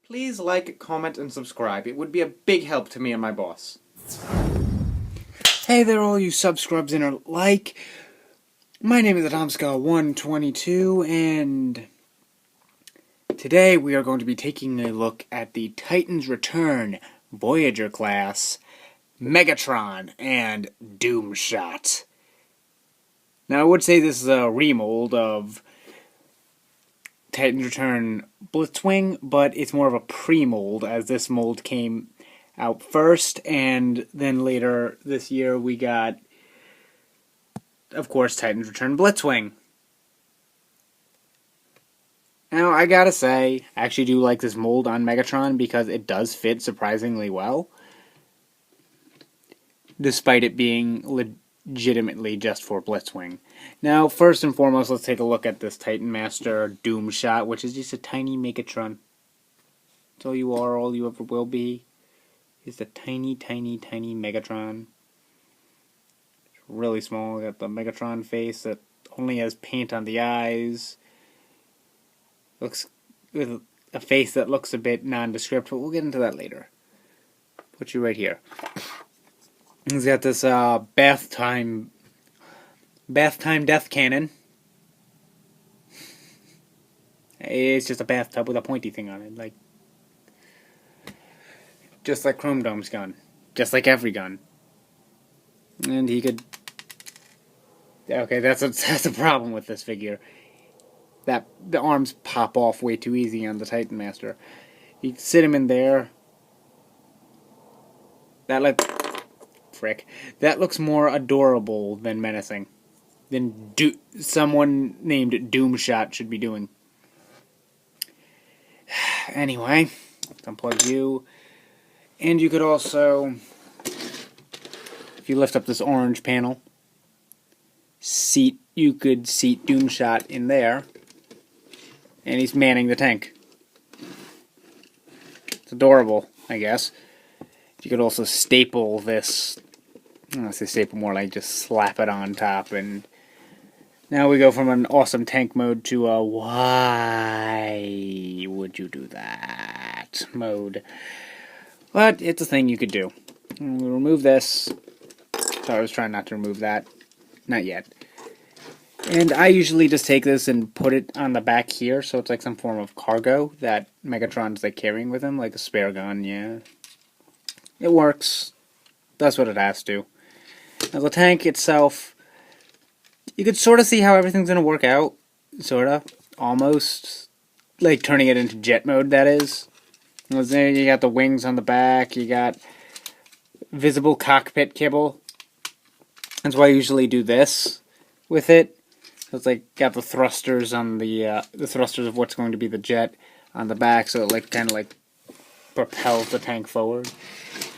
Please like, comment, and subscribe. It would be a big help to me and my boss. Hey there, all you subscribes and are like. My name is Atomska122, and today we are going to be taking a look at the Titan's Return Voyager class, Megatron, and Doomshot. Now, I would say this is a remold of Titan's Return Blitzwing, but it's more of a pre-mold, as this mold came out first, and then later this year we got, of course, Titan's Return Blitzwing. Now, I gotta say, I actually do like this mold on Megatron because it does fit surprisingly well, despite it being legitimately just for Blitzwing. Now, first and foremost, let's take a look at this Titan Master Doomshot, which is just a tiny Megatron. That's all you are, all you ever will be, is the tiny, tiny, tiny Megatron. It's really small. Got the Megatron face that only has paint on the eyes. Looks with a face that looks a bit nondescript, but we'll get into that later. Put you right here. He's got this bath time death cannon. It's just a bathtub with a pointy thing on it, just like Chrome Dome's gun, just like every gun. And he could. Okay, that's a problem with this figure. That the arms pop off way too easy on the Titan Master. You can sit him in there. That looks more adorable than menacing. Than someone named Doomshot should be doing. Anyway, unplug you. And you could also, if you lift up this orange panel, you could seat Doomshot in there. And he's manning the tank. It's adorable, I guess. You could also staple this. I don't want to say staple, more like just slap it on top. And now we go from an awesome tank mode to a why would you do that mode. But it's a thing you could do. We'll remove this. So I was trying not to remove that. Not yet. And I usually just take this and put it on the back here, so it's like some form of cargo that Megatron's like carrying with him, like a spare gun, yeah. It works. That's what it has to. Now the tank itself, you could sort of see how everything's going to work out. Sort of. Almost. Like turning it into jet mode, that is. You got the wings on the back, you got visible cockpit kibble. That's why I usually do this with it. So it's like got the thrusters on the thrusters of what's going to be the jet on the back, so it like kind of like propels the tank forward.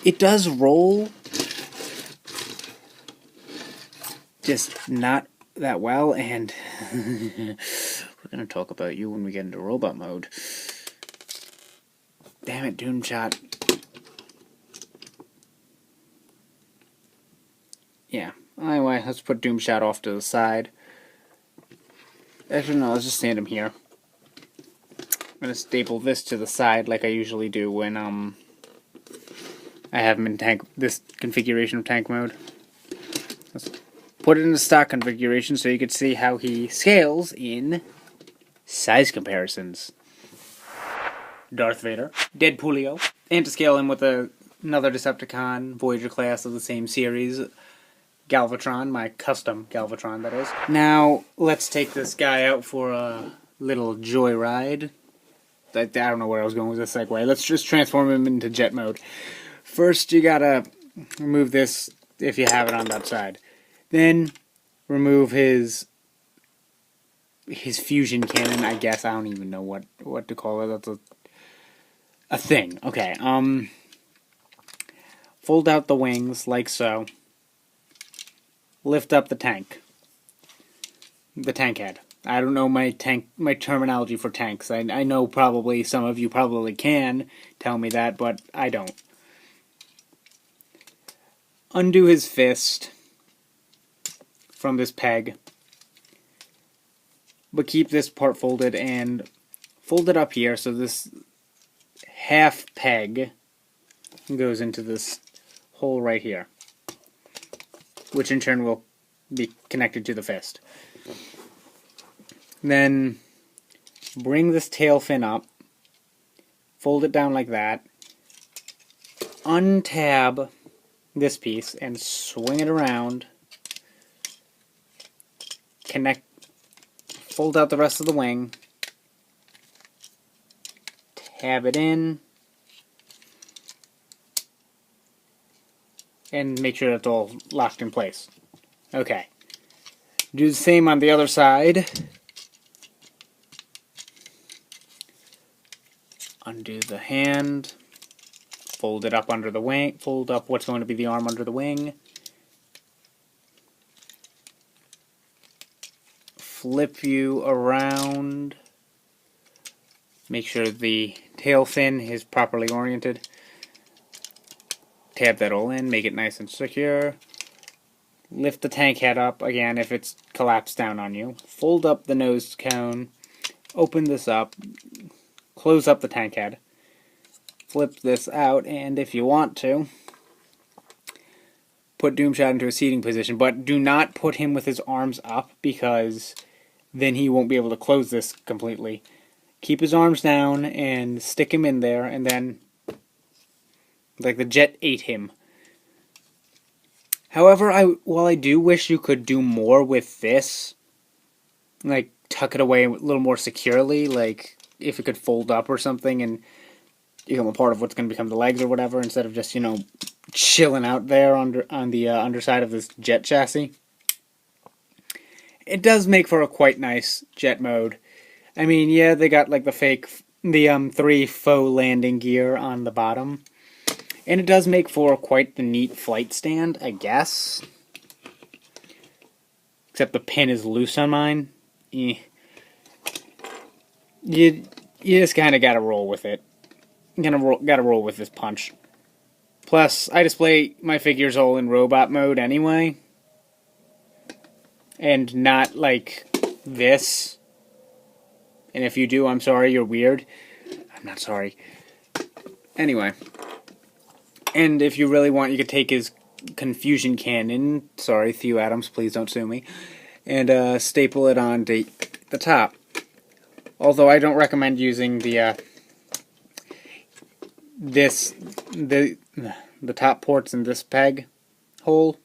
It does roll, just not that well, and we're gonna talk about you when we get into robot mode. Damn it, Doomshot. Yeah. Anyway, let's put Doomshot off to the side. Actually, no, let's just stand him here. I'm going to staple this to the side like I usually do when I have him in this configuration of tank mode. Let's put it in the stock configuration so you can see how he scales in size comparisons. Darth Vader, Deadpoolio, and to scale him with another Decepticon Voyager class of the same series, Galvatron, my custom Galvatron, that is. Now, let's take this guy out for a little joyride. I don't know where I was going with this segue. Let's just transform him into jet mode. First, you gotta remove this if you have it on that side. Then, remove his fusion cannon, I guess. I don't even know what to call it. That's a thing. Okay, fold out the wings like so. Lift up the tank head. I don't know my terminology for tanks. I know probably some of you probably can tell me that, but I don't. Undo his fist from this peg, but keep this part folded and fold it up here so this half peg goes into this hole right here, which in turn will be connected to the fist. Then bring this tail fin up, fold it down like that, untab this piece and swing it around, fold out the rest of the wing, tab it in, and make sure that's all locked in place. Okay. Do the same on the other side. Undo the hand, fold it up under the wing, fold up what's going to be the arm under the wing, flip you around, make sure the tail fin is properly oriented, tab that all in, make it nice and secure, lift the tank head up, again if it's collapsed down on you, fold up the nose cone, open this up, close up the tank head, flip this out, and if you want to, put Doomshot into a seating position, but do not put him with his arms up because then he won't be able to close this completely. Keep his arms down and stick him in there, and then, like the jet ate him. However, while I do wish you could do more with this, like tuck it away a little more securely, like if it could fold up or something and become a part of what's going to become the legs or whatever, instead of just, chilling out there on the underside of this jet chassis. It does make for a quite nice jet mode. I mean, yeah, they got like the 3 faux landing gear on the bottom. And it does make for quite the neat flight stand, I guess. Except the pin is loose on mine. You just kind of gotta roll with it. Gotta roll with this punch. Plus, I display my figures all in robot mode anyway. And not like this. And if you do, I'm sorry, you're weird. I'm not sorry. Anyway. And if you really want, you could take his confusion cannon, sorry, Theo Adams, please don't sue me, and staple it onto the top. Although I don't recommend using the top ports in this peg hole,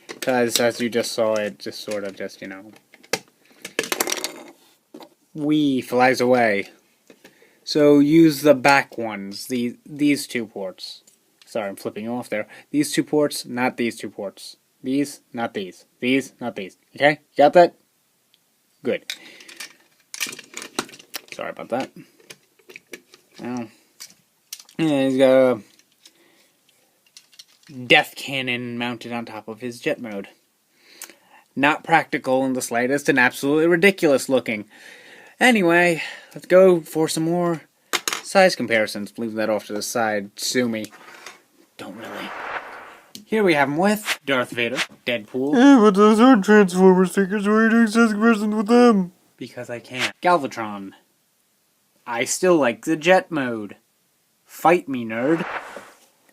because as you just saw, it just sort of just, flies away. So use the back ones, these 2 ports. Sorry, I'm flipping you off there. These 2 ports, not these 2 ports. These, not these. These, not these. Okay? You got that? Good. Sorry about that. Oh. Yeah, he's got a death cannon mounted on top of his jet mode. Not practical in the slightest and absolutely ridiculous looking. Anyway, let's go for some more size comparisons. Leave that off to the side. Sue me. Don't really. Here we have him with Darth Vader, Deadpool. Yeah, but those aren't Transformers figures. Why are you doing size comparisons with them? Because I can. Galvatron. I still like the jet mode. Fight me, nerd.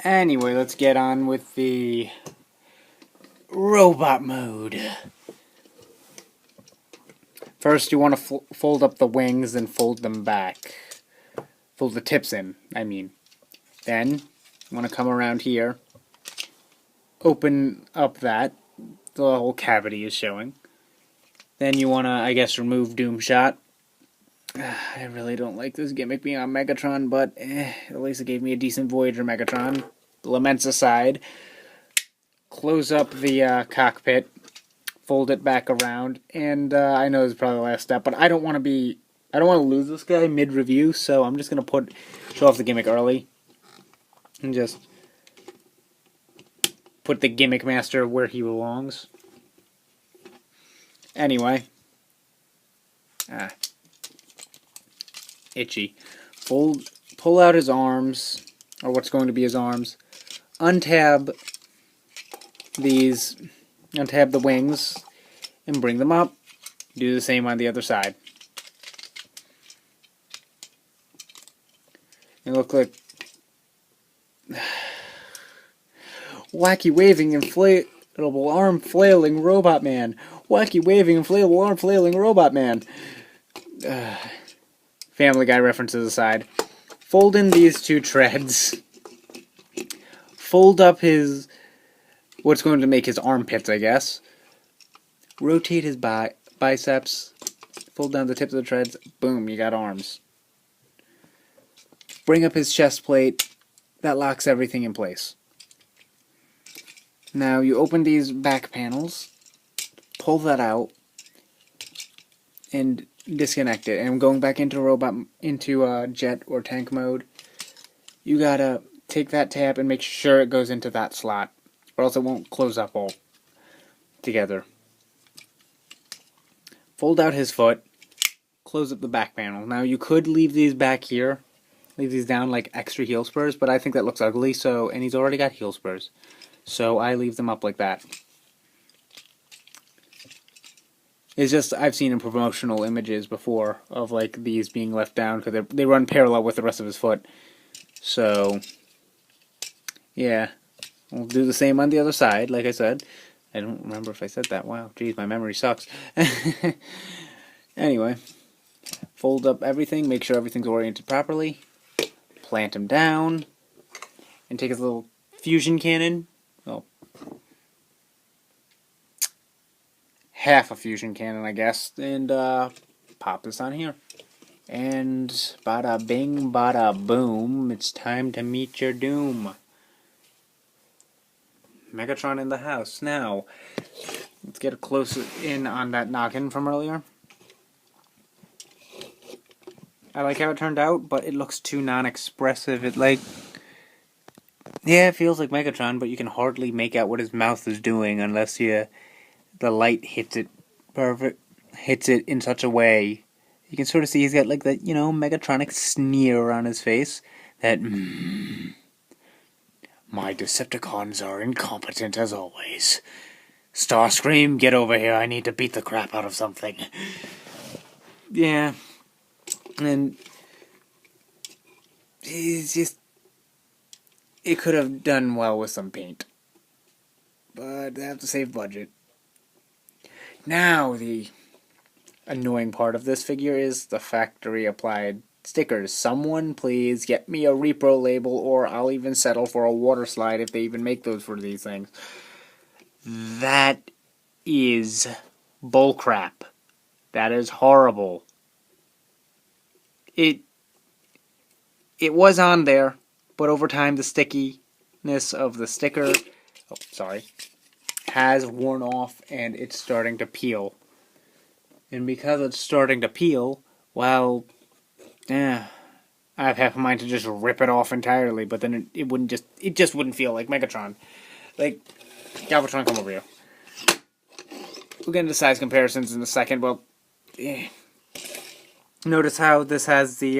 Anyway, let's get on with the robot mode. First, you want to fold up the wings and fold them back. Fold the tips in, I mean. Then, you want to come around here, open up that, the whole cavity is showing. Then you want to, I guess, remove Doomshot. I really don't like this gimmick being on Megatron, but at least it gave me a decent Voyager Megatron. Laments aside, close up the cockpit, fold it back around, and I know this is probably the last step, but I don't want to lose this guy mid-review, so I'm just going to show off the gimmick early. And just put the Gimmick Master where he belongs. Anyway. Itchy. Pull out his arms, or what's going to be his arms. Untab the wings, and bring them up. Do the same on the other side. It looks like Wacky waving inflatable arm flailing robot man. Wacky waving inflatable arm flailing robot man. Family Guy references aside. Fold in these two treads. Fold up his... what's going to make his armpits, I guess. Rotate his biceps. Fold down the tips of the treads. Boom, you got arms. Bring up his chest plate. That locks everything in place. Now you open these back panels. Pull that out. And disconnect it. And I'm going back into jet or tank mode. You gotta take that tab and make sure it goes into that slot, or else it won't close up all together. Fold out his foot, close up the back panel. Now you could leave these back here, leave these down like extra heel spurs, but I think that looks ugly, and he's already got heel spurs, so I leave them up like that. It's just, I've seen in promotional images before of like these being left down because they run parallel with the rest of his foot. So, yeah, we'll do the same on the other side, like I said. I don't remember if I said that. Wow, geez, my memory sucks. Anyway, fold up everything, make sure everything's oriented properly, plant him down, and take his little fusion cannon. Well, half a fusion cannon, I guess, and pop this on here. And bada bing, bada boom, it's time to meet your doom. Megatron in the house. Now, let's get a close in on that noggin from earlier. I like how it turned out, but it looks too non-expressive. Yeah, it feels like Megatron, but you can hardly make out what his mouth is doing unless the light hits it in such a way. You can sort of see he's got like that, Megatronic sneer on his face. That, my Decepticons are incompetent as always. Starscream, get over here. I need to beat the crap out of something. Yeah. And it's just... it could have done well with some paint. But they have to save budget. Now, the annoying part of this figure is the factory applied stickers. Someone please get me a repro label, or I'll even settle for a water slide if they even make those for these things. That is bullcrap. That is horrible. It was on there, but over time the stickiness of the sticker has worn off and it's starting to peel. And because it's starting to peel, well, I have half a mind to just rip it off entirely, but then it just wouldn't feel like Megatron. Like, Galvatron, come over here. We'll get into size comparisons in a second. Well, notice how this has the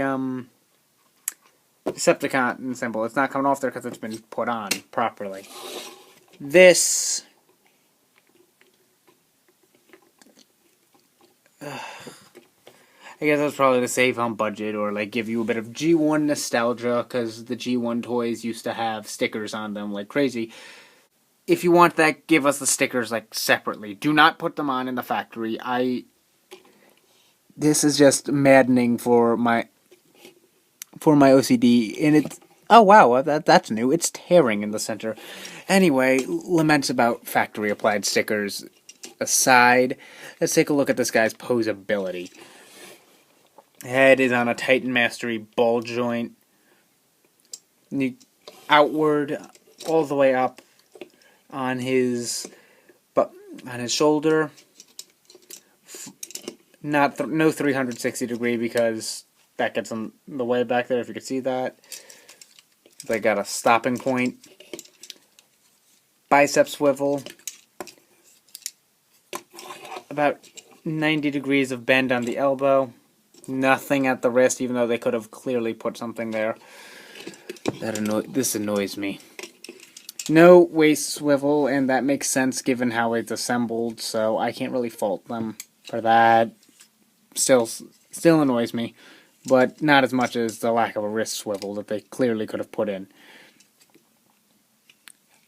Decepticon symbol. It's not coming off there because it's been put on properly. This... I guess that's probably to save on budget or like give you a bit of G1 nostalgia, because the G1 toys used to have stickers on them like crazy. If you want that, give us the stickers like separately. Do not put them on in the factory. This is just maddening for my OCD, and it's... oh wow, that's new. It's tearing in the center. Anyway, laments about factory applied stickers aside, let's take a look at this guy's posability. Head is on a Titan Mastery ball joint. Outward, all the way up on his shoulder. No 360 degree, because that gets in the way back there, if you could see that. They got a stopping point. Bicep swivel. About 90 degrees of bend on the elbow. Nothing at the wrist, even though they could have clearly put something there. This annoys me. No waist swivel, and that makes sense given how it's assembled, so I can't really fault them for that. Still annoys me, but not as much as the lack of a wrist swivel that they clearly could have put in.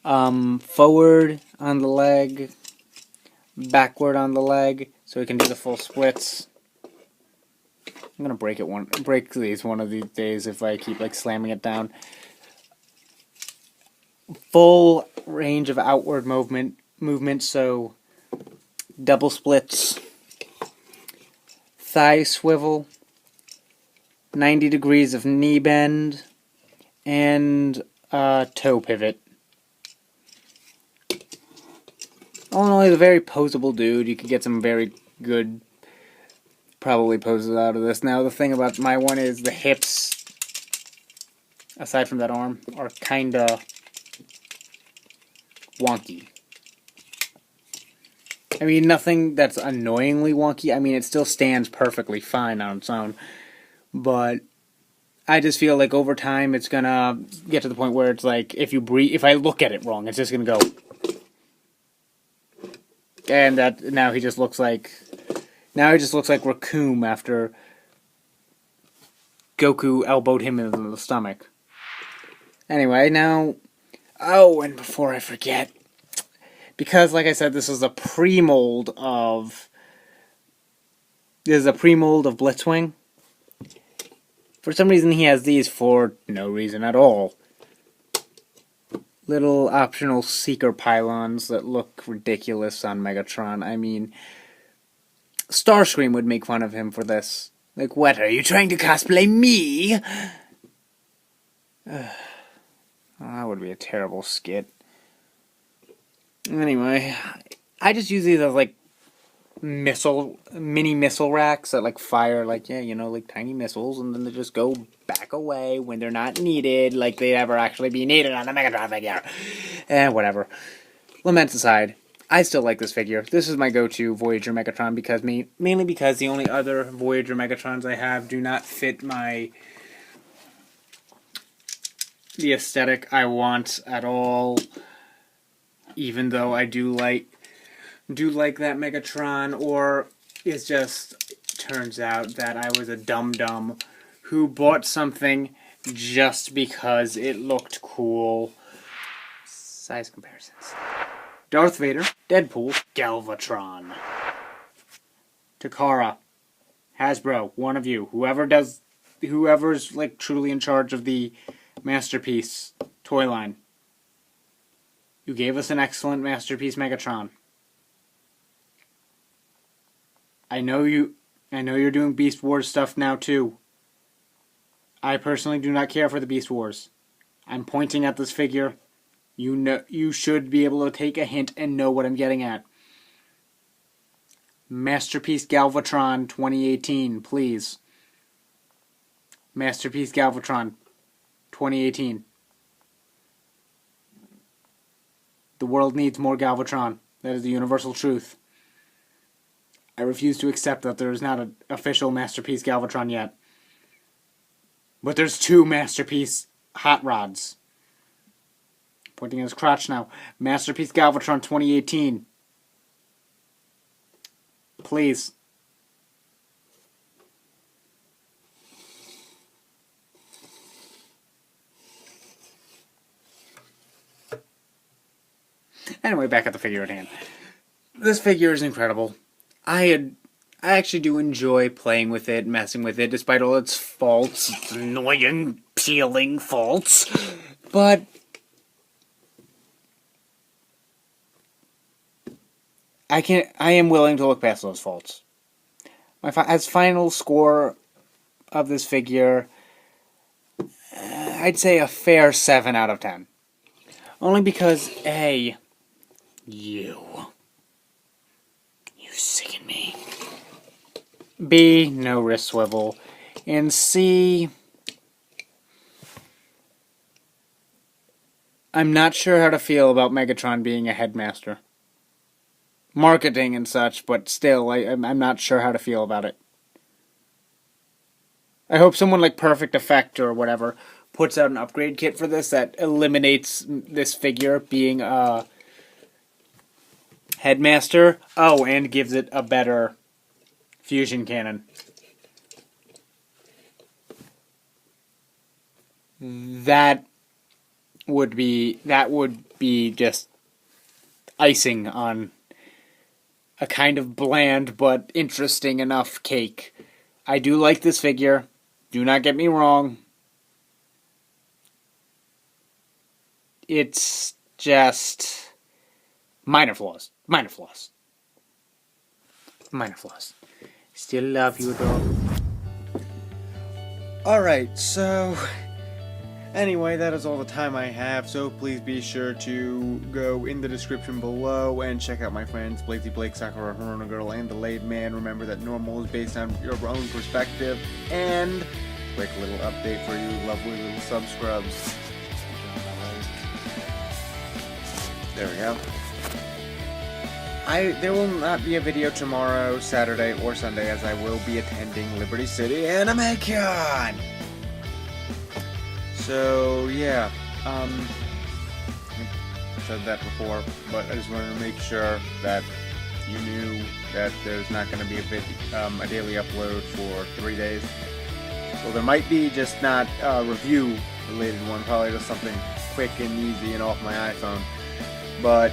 Forward on the leg, backward on the leg, so we can do the full splits. I'm gonna break these one of these days if I keep like slamming it down. Full range of outward movement, so double splits, thigh swivel, 90 degrees of knee bend, and toe pivot. All in all, he's a very posable dude. You could get some very good, probably poses out of this. Now, the thing about my one is the hips, aside from that arm, are kinda wonky. I mean, nothing that's annoyingly wonky. I mean, it still stands perfectly fine on its own. But I just feel like over time it's gonna get to the point where it's like, if I look at it wrong, it's just gonna go. And that now he just looks like Raccoon after Goku elbowed him into the stomach. Anyway, now, oh, and before I forget, because like I said, this is a pre-mold of Blitzwing. For some reason, he has these for no reason at all. Little optional seeker pylons that look ridiculous on Megatron. I mean, Starscream would make fun of him for this. Like, what, are you trying to cosplay me? That would be a terrible skit. Anyway, I just use these as, like, mini missile racks that, like, fire, like, yeah, you know, like, tiny missiles, and then they just go back away when they're not needed, like they ever actually be needed on the Megatron figure. And whatever. Laments aside, I still like this figure. This is my go-to Voyager Megatron, because mainly because the only other Voyager Megatrons I have do not fit the aesthetic I want at all. Even though I do like that Megatron, or it just turns out that I was a dum-dum who bought something just because it looked cool. Size comparisons. Darth Vader, Deadpool, Galvatron, Takara, Hasbro, one of you, whoever's like truly in charge of the Masterpiece toy line. You gave us an excellent Masterpiece Megatron. I know you're doing Beast Wars stuff now too. I personally do not care for the Beast Wars. I'm pointing at this figure. You should be able to take a hint and know what I'm getting at. Masterpiece Galvatron 2018, please. Masterpiece Galvatron 2018. The world needs more Galvatron. That is the universal truth. I refuse to accept that there is not an official Masterpiece Galvatron yet. But there's 2 Masterpiece Hot Rods. Pointing at his crotch now. Masterpiece Galvatron 2018. Please. Anyway, back at the figure at hand. This figure is incredible. I actually do enjoy playing with it, messing with it, despite all its faults, its annoying, peeling faults. But I am willing to look past those faults. As final score of this figure, I'd say a fair 7 out of 10. Only because, A, you sicken me. B, no wrist swivel. And C, I'm not sure how to feel about Megatron being a headmaster. Marketing and such, but still, I'm not sure how to feel about it. I hope someone like Perfect Effect or whatever puts out an upgrade kit for this that eliminates this figure being a headmaster. Oh, and gives it a better fusion cannon. That would be just icing on a kind of bland but interesting enough cake. I do like this figure. Do not get me wrong. It's just minor flaws. Minor flaws. Minor flaws. Still love you, though. Alright, so anyway, that is all the time I have, so please be sure to go in the description below and check out my friends blazeeblake, Sakura, Haruna Girl, and the Laid Man. Remember that normal is based on your own perspective. And quick little update for you lovely little subscribers. There we go. There will not be a video tomorrow, Saturday, or Sunday, as I will be attending Liberty City Animation! So, yeah, I said that before, but I just wanted to make sure that you knew that there's not going to be a daily upload for 3 days. Well, there might be, just not a review-related one, probably just something quick and easy and off my iPhone. But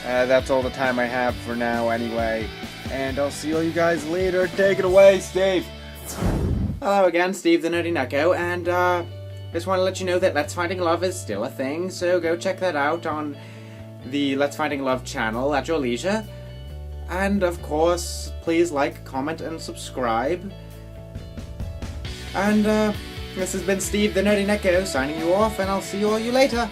that's all the time I have for now anyway, and I'll see all you guys later. Take it away, Steve! Hello again, Steve the Nerdy Nucko, and just want to let you know that Let's Finding Love is still a thing, so go check that out on the Let's Finding Love channel at your leisure. And of course, please like, comment, and subscribe. And this has been Steve the Nerdy Nucko signing you off, and I'll see all you later.